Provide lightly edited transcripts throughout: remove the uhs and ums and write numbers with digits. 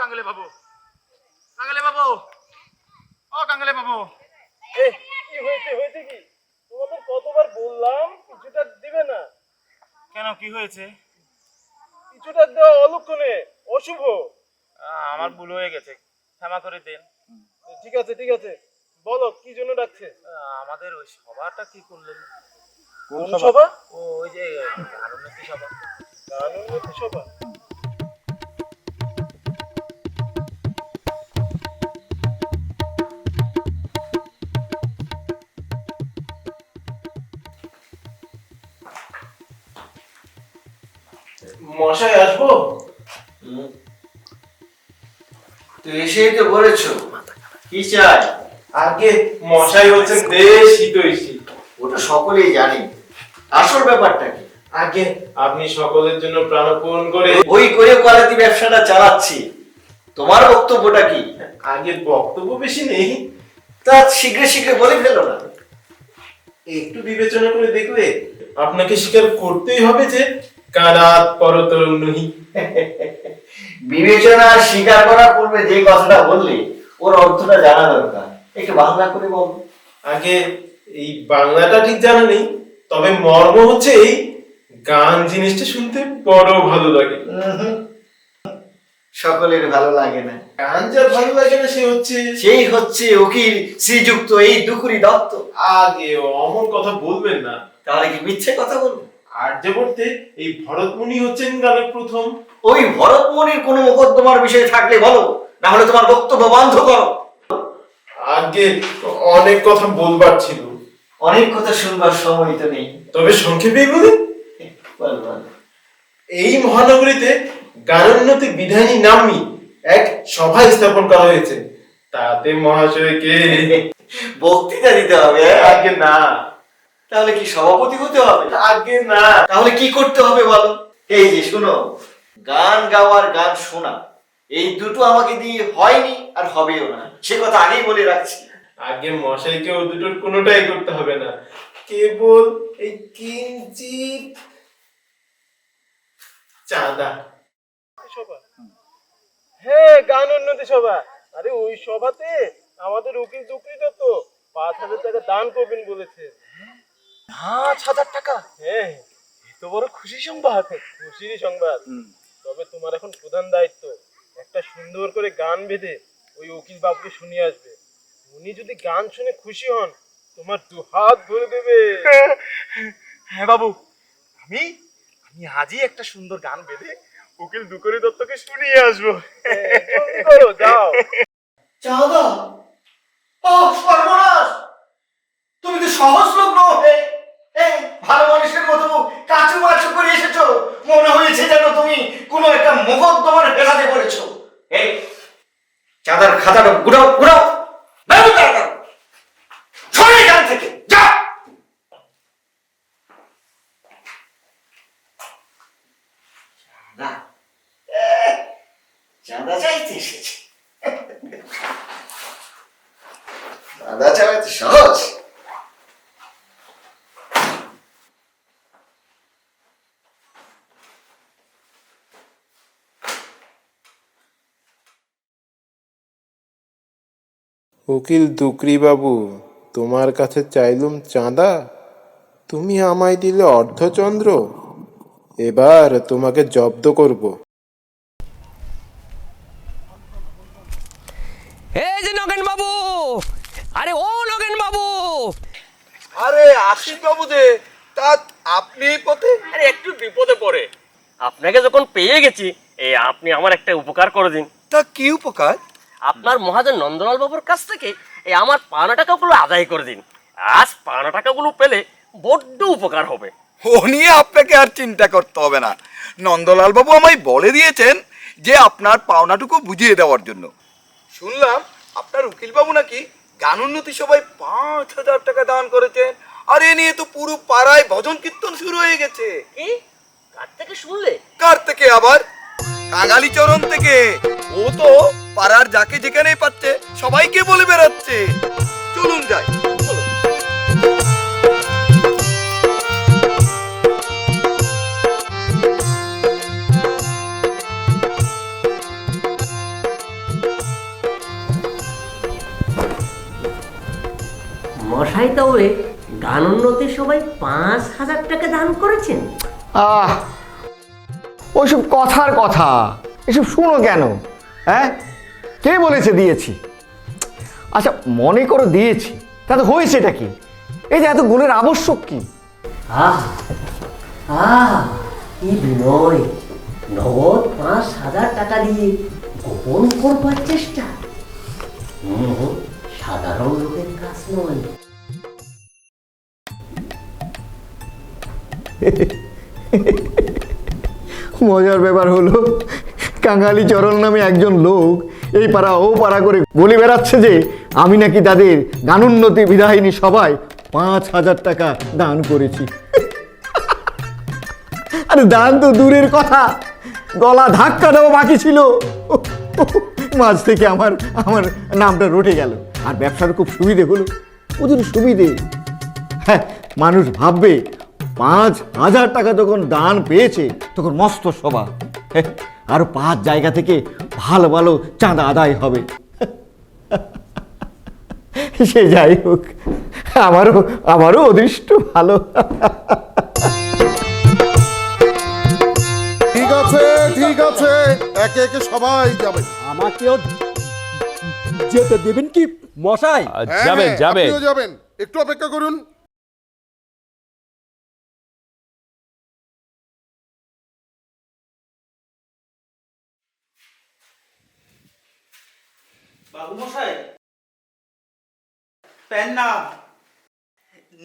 কাঙ্গালে বাবু, কাঙ্গালে বাবু, ও কাঙ্গালে বাবু। কি হয়েছে হয়েছে কি? তোমাদের কতবার বললাম কিছুটা দিবে না? কেন, কি হয়েছে? কিছুটা দেওয়া অলক্ষণে, অশুভ। আমার ভুল হয়ে গেছে, ক্ষমা করে দেন। ঠিক আছে ঠিক আছে, বলো কি জন্য ডাকছে? আমাদের ওই সভাটা কি করলেন? কোন সভা? ওই যে গানোন্নতি সভা। গানোন্নতি সভা? মশাই আসবো? তো এসেই তো বলেছো, কি চাই? আগে মশাই হচ্ছেন দেশ হিতৈষী। ওটা সকলেই জানি, আসল ব্যাপারটা কি? আগে আপনি সকলের জন্য প্রাণপণ করে ওই করে কলাতি ব্যবসাটা চালাচ্ছি, তোমার বক্তব্যটা কি? আগে বক্তব্য বেশি নেই, তা শীঘ্র শীঘ্র বলে ফেলো না। একটু বিবেচনা করে দেখলে আপনাকে স্বীকার করতেই হবে যে কারাত পরতরং নহি। বিবেচনা আর স্বীকার করার পূর্বে যে কথাটা বললে ওর অর্থটা জানা দরকার, একটু বাংলা করে বল। আগে এই বাংলাটা ঠিক জানা নেই, তবে মর্ম হচ্ছে এই, গান জিনিসটা শুনতে বড় ভালো লাগে। সকলের ভালো লাগে না, গান যার ভালো লাগে না সেই হচ্ছে উকিল শ্রীযুক্ত এই দুকুরি দত্ত। আগে অমন কথা বলবেন না। তাহলে কি মিথ্যে কথা বলবো? আর্যবর্তে এই ভরতমুনি হচ্ছেন গানের প্রথম। ওই ভরতমুনির কোনো মোকদ্দমার বিষয় থাকলে বলো, না হলে তোমার বক্তব্য বন্ধ করো। আগে অনেক কথা বলবার ছিল। অনেক কথা শুনবার সময় তো নেই, তবে সংক্ষেপেই বলি। বল বল। এই মহানগরীতে গানোন্নতি বিধানী নাম্নী এক সভা স্থাপন করা হয়েছে, তাতে মহাশয়কে বক্তৃতা দিতে হবে? আগে না। তাহলে কি সভাপতি হতে হবে? আগে না। তাহলে কি করতে হবে বলো? এই যে শোনো, গান গাওয়ার গান শোনা, এই দুটো আমাকে দিয়ে হয়নি আর হবেও না, সে কথা আগেই বলে রাখছি। আগে মশাইকে ও দুটোর কোনোটাই করতে হবে না, কেবল এই কিঞ্চিত চাঁদা। হ্যাঁ, গান উন্নতি সভা। আরে ওই সভাতে আমাদের উকিল দুকরি দত্ত 5,000 টাকা দান করবেন বলেছে। 5,000 টাকা? হ্যাঁ, এত বড় খুশি সংবাদ। খুশিরই সংবাদ। তবে তোমার এখন প্রধান দায়িত্ব একটা সুন্দর করে গান বেঁধে ওই উকিল বাবুকে শুনিয়ে আসবে। উনি যদি গান শুনে খুশি হন, তোমার 2 হাত ভরে দেবে। হ্যাঁ বাবু, আমি আমি আজই একটা সুন্দর গান বেঁধে উকিল দুকুরি দত্তকে শুনিয়ে আসবো। জলদি করো, যাও। চাঁদা? সর্বনাশ! তুমি তো সহজ লোক নও হে। ভালো মানুষের মতো কাচু মাচু করে এসেছো, মনে হয়েছে যেন তুমি কোনো একটা মোকদ্দমার ফেলাতে পড়েছো। এই চাঁদার খাতাটা গুড়াও গুড়াও, বেরো তাড়াতাড়ি, সরে এখান থেকে, যা। চাঁদা? চাঁদা চাইতে এসেছে? চাঁদা চাওয়া তো সহজ। উকিল দুকরি বাবু, তোমার কাছে চাইলুম চাঁদা, তুমি আমায় দিলে অর্ধচন্দ্র। এবার তোমাকে জব্দ করব। এই যে নগেন বাবু, আরে ও নগেন বাবু, আরে আশিস বাবু যে, তা আপনি এই পথে? আরে একটু বিপদে পড়ে আপনাকে যখন পেয়ে গেছি, এই আপনি আমার একটা উপকার করে দিন। তা কি উপকার? আপনার মহাজন নন্দলাল বাবুর কাছ থেকে এই আমার পাওনা টাকাগুলো আদায় করে দিন। আজ পাওনা টাকাগুলো পেলে বড্ড উপকার হবে। ও নিয়ে আপনাকে আর চিন্তা করতে হবে না। নন্দলাল বাবু আমায় বলে দিয়েছেন যে আপনার পাওনাটুকু বুঝিয়ে দেওয়ার জন্য। শুনলাম আপনার উকিল বাবু নাকি গান উন্নতি সভায় 5,000 টাকা দান করেছেন, আর এ নিয়ে তো পুরো পাড়ায় ভজন কীর্তন শুরু হয়ে গেছে। কি? কার থেকে শুনলে? কার থেকে আবার? কাঙালি চরণ থেকে। ও তো পাড়ার যাকে যেখানে পাচ্ছে সবাইকে বলে বেড়াচ্ছে। চলুন যাই। মশাই তবে গান উন্নতি সবাই 5,000 টাকা দান করেছেন। ওইসব কথার কথা, এসব শুনো কেন? হ্যাঁ, কে বলেছে দিয়েছি? আচ্ছা, মনে করো দিয়েছি, তাতে হয়েছেটা কি? এই যে এত গুণের আবশ্যক কি? আহ আহ কি বিনয়! নগদ 5,000 টাকা দিয়ে গোপন করবার চেষ্টা। সাধারণ লোকের কাজ নয়। মজার ব্যাপার হলো, কাঙালি চরণ নামে একজন লোক এই পাড়া ও পাড়া করে বলে বেড়াচ্ছে যে আমি নাকি তাদের গানোন্নতি বিধায়িনী সভায় 5,000 টাকা দান করেছি। আরে দান তো দূরের কথা, গলা ধাক্কা দেওয়া বাকি ছিল। মাঝ থেকে আমার নামটা রটে গেল। আর ব্যবসার খুব সুবিধে হলো, ওদের সুবিধে। হ্যাঁ, মানুষ ভাববে 5,000 টাকা যখন দান পেয়েছে তখন মস্ত সভা, আরো 5 জায়গা থেকে ভালো ভালো চাঁদা আদায় হবে। সে যাই হোক, আমারও অদৃষ্ট ভালো। ঠিক আছে, ঠিক আছে, একে একে সবাই যাবে। আমাকেও যেতে দেবেন কি মশাই? যাবেন, যাবেন, আপনিও যাবেন, একটু অপেক্ষা করুন। বাবু মশাই, প্যান না,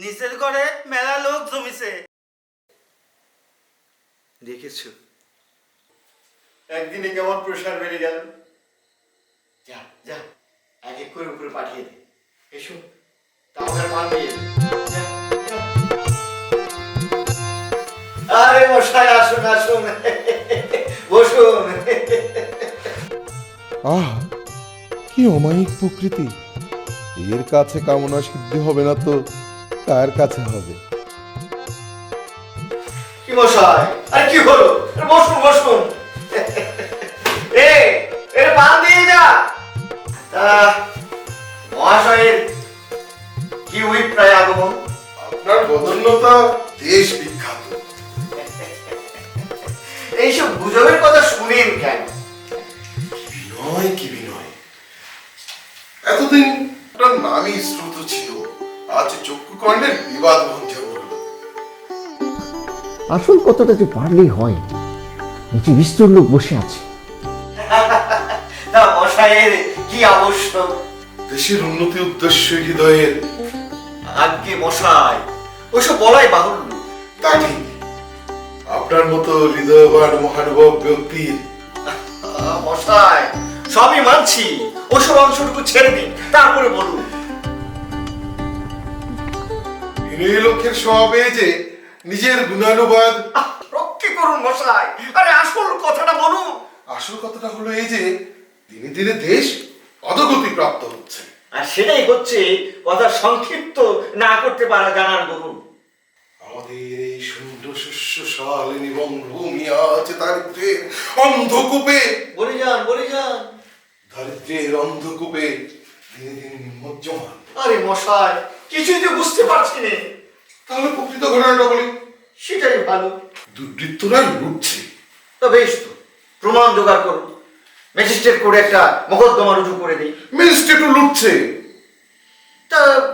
নিচের ঘরে মেলা লোক জমিছে। দেখেছো একদিনে কেমন প্রেশার বেড়ে গেল। যা যা, এক এক করে উপরে পাঠিয়ে দে। এসো, তাওয়ার পান দিয়ে দে। যা, যা। আরে মশাই, আসুন আসুন, বসুন। আহ, কি অমায়িক প্রকৃতি! এর কাছে কামনা সিদ্ধি হবে না তো কার কাছে হবে? কি মশাই, আরে কি হলো? বসুন বসুন। এর পান দিয়ে যা। মহাশয়ের কি অভিপ্রায় আগমন? আপনার বদন্যতা দেশ বিখ্যাত। এইসব গুজবের কথা শুনেন কেন? বিনয়, কি বিনয়! এতদিন আপনার নামই শ্রুত ছিল, আজ চক্ষু কর্ণের বিবাদ ভঞ্জন হলো। আসল কথাটা যে পারলেই হয়, নিচে বিস্তর লোক বসে আছে। মশাইয়ের কি আবশ্যক? দেশের উন্নতি উদ্দেশ্য হৃদয়ের। আজকে মশাই, ওইসব বলাই বাহুল্য। তা ঠিক, আপনার মতো হৃদয়বান মহানুভব ব্যক্তির। মশাই, সবই মানছি, ওসব অংশটুকু ছেড়ে দিন, তারপরে বলুন। বিনয়ী লোকের স্বভাবে যে নিজের গুণানুবাদ। রক্ষে করুন মশাই, আরে আসল কথাটা বলুন। আসল কথাটা হলো এই যে দিনে দিনে দেশ অধোগতি প্রাপ্ত হচ্ছে। আর সেটাই হচ্ছে কথা সংক্ষিপ্ত না করতে পারা জানার দরুন। আমাদের এই সুন্দর শস্য শালিনী বঙ্গভূমি আছে দারিদ্রের অন্ধকূপে। বলে যান। দারিদ্রের অন্ধকূপে দিনে দিনে নিমজ্জমান। আরে মশাই, কিছুই তো বুঝতে পারছি না। তাহলে প্রকৃত ঘটনাটা বলি। সেটাই ভালো। দুর্বৃত্তরা লুটছে। তো বেশ, তো প্রমাণ জোগাড় করুন, ম্যাজিস্ট্রেট করে একটা মোকদ্দমা রুজু করে দিই। ম্যাজিস্ট্রেটও লুটছে।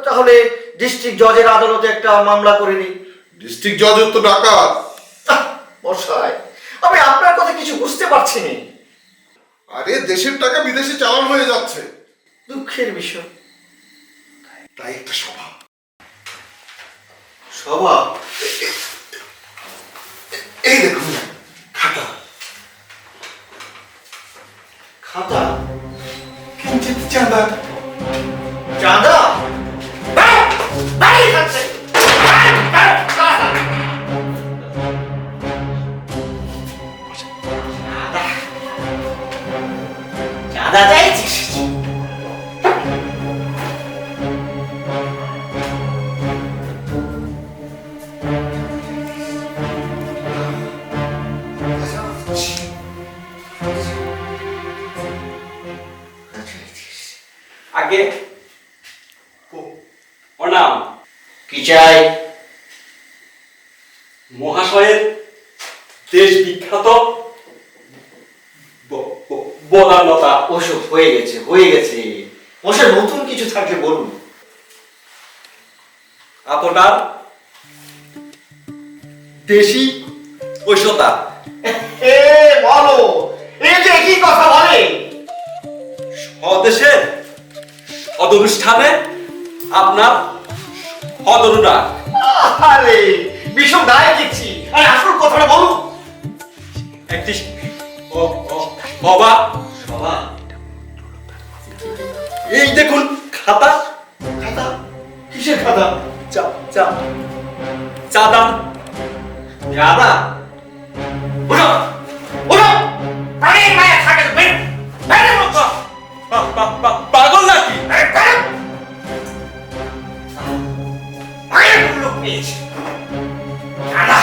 তাহলে ডিস্ট্রিক্ট জজের আদালতে একটা মামলা করে দিই। ডিস্ট্রিক্ট জজের তো ডাকাত। মশাই, আমি আপনার কথা কিছু বুঝতে পারছি না। আরে দেশের টাকা বিদেশে চালান হয়ে যাচ্ছে। দুঃখের বিষয়। তাই একটা সভা। এই দেখুন খাতা। কিঞ্চিত চাঁদা। চাঁদা? চাঁদা চাইছিস? আগে প্রণাম। চাই? মহাশয়ের দেশ বিখ্যাত বদান্যতা। ওসব হয়ে গেছে, হয়ে গেছে। মশাই নতুন কিছু থাকলে বলুন। আপনার দেশি ঐশতা। এ বলো, এ যে কি কথা বলে? স্বদেশের অদনুষ্ঠানে আপনার অদনুরাগ। আরে বিষম দায় দিচ্ছি, আরে আসল কথাটা বলুন। একটি বাবা, বাবা, এই দেখুন খাতা। খাতা? কিসের খাতা? চাঁদান দাদা, ওঠো, ওঠো, প্রাণের মায়া থাকে তো বের, বের মুখ। পাগল নাকি? আগের লোক পেয়েছে দাদা,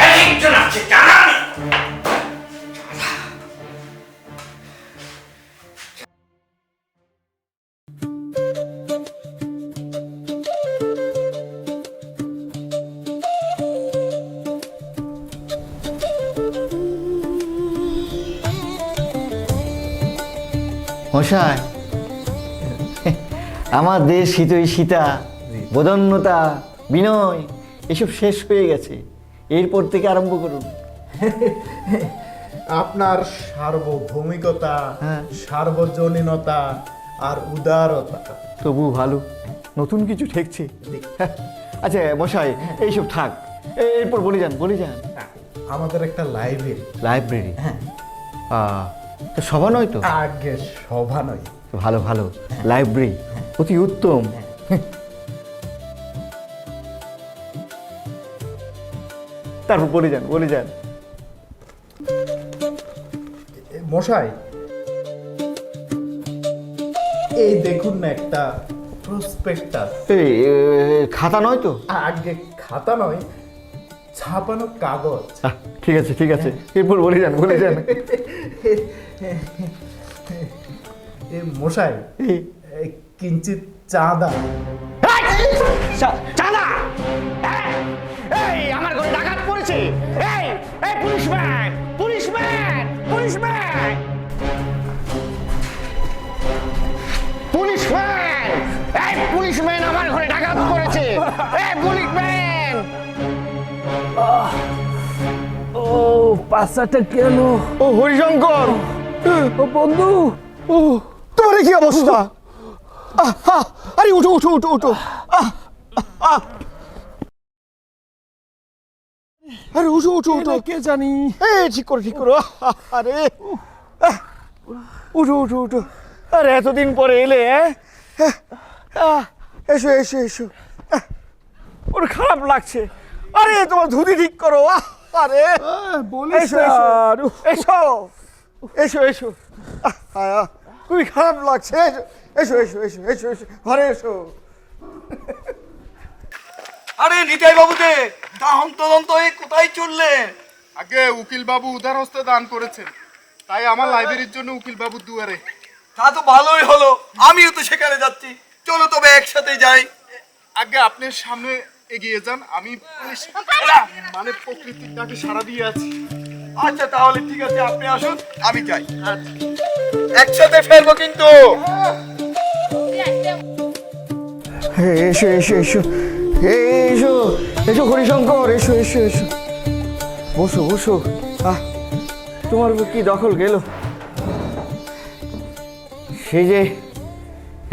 একজন আছে দাদা। মশাই, আমার দেশ শীতই সীতা, বদন্যতা, বিনয় এসব শেষ হয়ে গেছে। এরপর থেকে আরম্ভ করুন। আপনার সার্বভৌমিকতা, হ্যাঁ। সার্বজনীনতা আর উদারতা। তবু ভালো, নতুন কিছু ঠেকছে। আচ্ছা মশাই, এইসব থাক, এরপর বলে যান, বলে যান। আমাদের একটা লাইব্রেরি। লাইব্রেরি? হ্যাঁ। তো সভা নয় তো? আগে সভা নয়। ভালো ভালো, লাইব্রেরি অতি উত্তম। তারপর বলে যান, বলে যান। মশাই, এই দেখুন না একটা প্রসপেক্টাস। এই খাতা নয় তো? আগে খাতা নয়, ছাপানো কাগজ। ঠিক আছে, ঠিক আছে, এরপর বলে যান, বলে যান। এ মশাই, কিঞ্চিত চাঁদা। চাঁদা? এই আমার ঘরে ডাকাত পড়েছে। এই এই পুলিশম্যান, পুলিশম্যান, পুলিশম্যান, পুলিশম্যান, এই পুলিশম্যান আমার ঘরে ডাকাত পড়েছে। এই পুলিশম্যান। ও পাশাটা কেন? ও হরিশঙ্কর, ও বন্ধু, ও তোমার কি অবস্থা? আরে উঠো উঠো উঠো উঠো। আরে উঠো উঠো উঠো। কে জানি। ঠিক করো, ঠিক করো। আরে উঠো উঠো উঠো। আরে এতদিন পরে এলে, এসো এসো এসো। ওর খারাপ লাগছে। আরে তোমার ধুতি ঠিক করো। আরে এসো এসো এসো এসো এসো। খুবই খারাপ লাগছে। এসো এসো এসো এসো এসো, ঘরে এসো। আরে নিতাই বাবু যে তা হন্তদন্ত হয়ে কোথায় চললেন? আগে উকিল বাবু উদার হস্তে দান করেছেন, তাই আমার লাইব্রেরির জন্য উকিল বাবুর দুয়ারে। তা তো ভালোই হলো, আমিও তো সেখানে যাচ্ছি। চলো তবে একসাথে যাই। আগে আপনি সামনে এগিয়ে যান, আমি মানে প্রকৃতির ডাকে সাড়া দিয়ে আছি। আচ্ছা তাহলে ঠিক আছে, আপনি আসুন, আমি যাই। একসাথে ফেরবো কিন্তু। এসো এসো এসো এসো এসো হরিশঙ্কর, এসো এসো এসো, বসো বসো। তোমার কি দখল গেল? সেই যে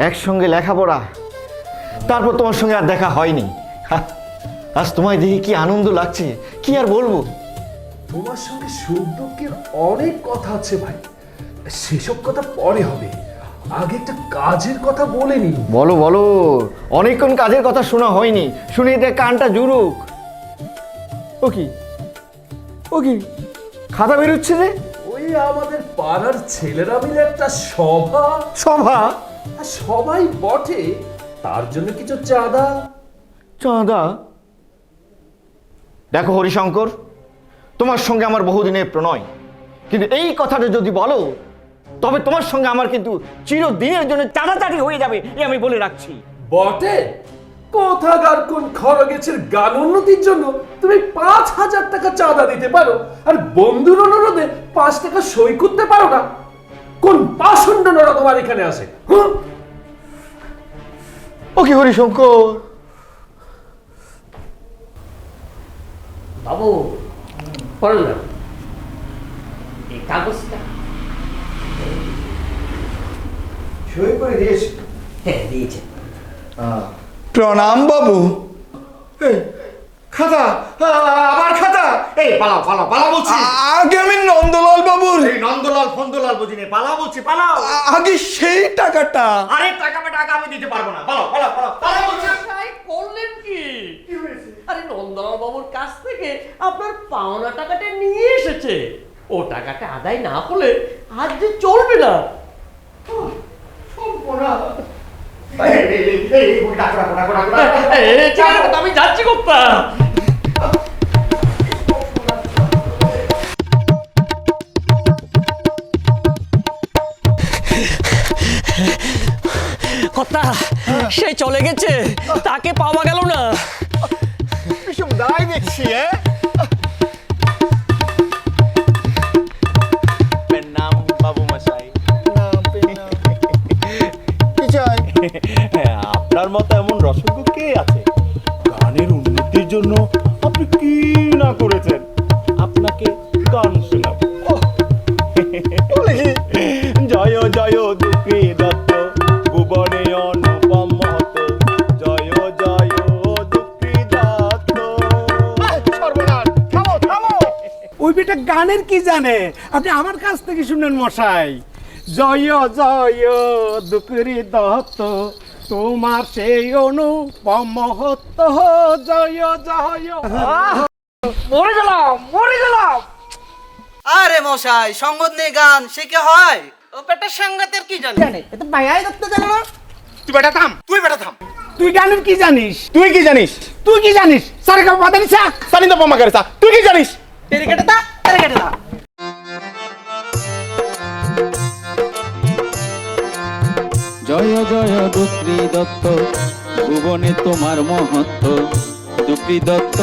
একসঙ্গে লেখাপড়া, তারপর তোমার সঙ্গে আর দেখা হয়নি। আজ তোমায় দেখে কি আনন্দ লাগছে, কি আর বলবো। তোমার সঙ্গে সুখ দুঃখের অনেক কথা আছে ভাই, সেসব কথা পরে হবে। আগে একটা কাজের কথা বলে নিন। বলো বলো, অনেকক্ষণ কাজের কথা শোনা হয়নি, শুনে এটা কানটা জুড়ুক। ও কি, ও কি খাতা বেরোচ্ছে রে? ওই আমাদের পাড়ার ছেলেরা মিলে একটা সভা। সভা? সবাই বটে, তার জন্য কিছু চাঁদা। চাঁদা? দেখো হরিশঙ্কর, তোমার সঙ্গে আমার বহুদিনের প্রণয়, কিন্তু এই কথাটা যদি বলো তবে তোমার সঙ্গে আমার কিন্তু চিরদিনের জন্য চাঁদাচাঁদি হয়ে যাবে, এ আমি বলে রাখছি। বটে, কোথাকার কোন খরগেছের গান উন্নতির জন্য তুমি 5,000 টাকা চাঁদা দিতে পারো আর বন্ধুর অনুরোধে 5 টাকা সই করতে পারো না? কোন পাষণ্ড নরা তোমার এখানে আসে? ও কি হরিশঙ্কর, বাবু পড়ল না এই কাগজটা। সই করে দিয়েছি। হ্যাঁ দিয়েছে। প্রণাম বাবু। খাতা, আবার খাতা। এই পালাও পালাও পালাও বলছি। আগে আমি নন্দলাল বাবুর। এই নন্দলাল ফন্দলাল বুঝি না, পালাও বলছি পালাও। আগে সেই টাকাটা। আরে টাকা আমি দিতে পারবো না, পালাও পালাও পালাও পালাও বলছি। করলেন কি? আরে নন্দলাল বাবুর কাছ থেকে আপনার পাওনা টাকাটা নিয়ে এসেছে। ও টাকাটা আদায় না হলে আজ যে চলবে না। আমি যাচ্ছি কোথায়? কথা সে চলে গেছে, তাকে পাওয়া গেল না। বিষম দায় দেখছি। নাম বাবু মশাই। কি চাই? আপনার মতো এমন রসজ্ঞ কে আছে? গানের উন্নতির জন্য আপনি কি না করেছেন। আপনাকে গান শোনাবো। জয় জয় দুঃখী দত্ত, ভুবনে অনুপম মহত। জয় জয় দুঃখী দত্ত। সর্বনাশ, থামো থামো। ওই বেটা গানের কি জানে? আপনি আমার কাছ থেকে শুনেন মশাই। জয় জয় দুঃখী দত্ত, তোমার সেই অনুপম মহত্ব। জয় জয়। মরে গেলাম মরে গেলাম। আরে মশাই, সঙ্গত নেই গান শিখে হয়। ও পেটের সঙ্গতের কি জানে? এটা ভাইয়াই দেখতে জানে না। তুই বেটা থাম, তুই বেটা থাম। তুই গানের কি জানিস? তুই কি জানিস? তুই কি জানিস? সারে কা পাতা নিছা সানি তো পামা করে তুই কি জানিস? তেরে কেটে দা তেরে কেটে দা। জয় জয় দুঃখী দত্ত, ভুবনে তোমার মহত্ব। দুঃখী দত্ত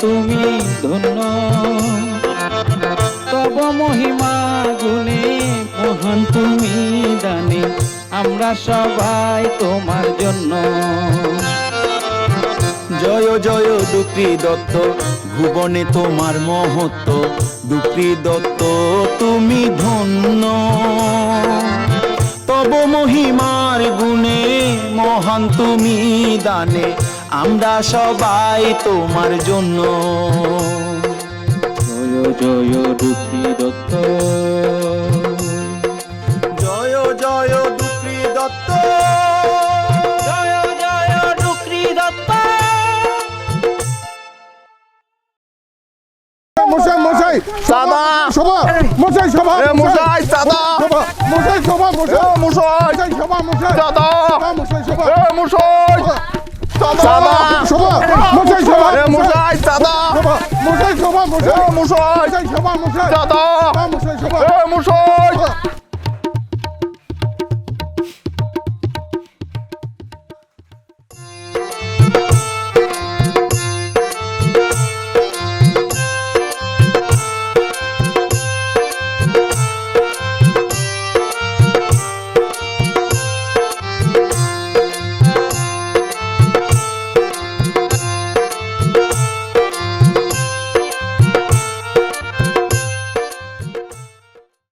তুমি ধন্য, তব মহিমা গুণে মহান তুমি দানে। আমরা সবাই তোমার জন্য। জয় জয় দুঃখী দত্ত, ভুবনে তোমার মহত্ব। দুঃখী দত্ত তুমি ধন্য, তব মহিমার গুণে মহান তুমি দানে। আমরা সবাই তোমার জন্য। জয় জয় দুঃখী দত্ত, জয় জয় দুঃখী দত্ত। জয় জয় দুঃখী দত্ত। মশাই মশাই সাদা সভা, মশাই সভা, মশাই সাদা, মশাই সভা, মশাই মশাই সভা, মশাই সাদা, মশাই সভা, মশাই সাদা, সভা, মশাই সভা, মশাই সাদা, মশাই সভা, মশাই মশাই সভা, মশাই সাদা, মশাই সভা, মশাই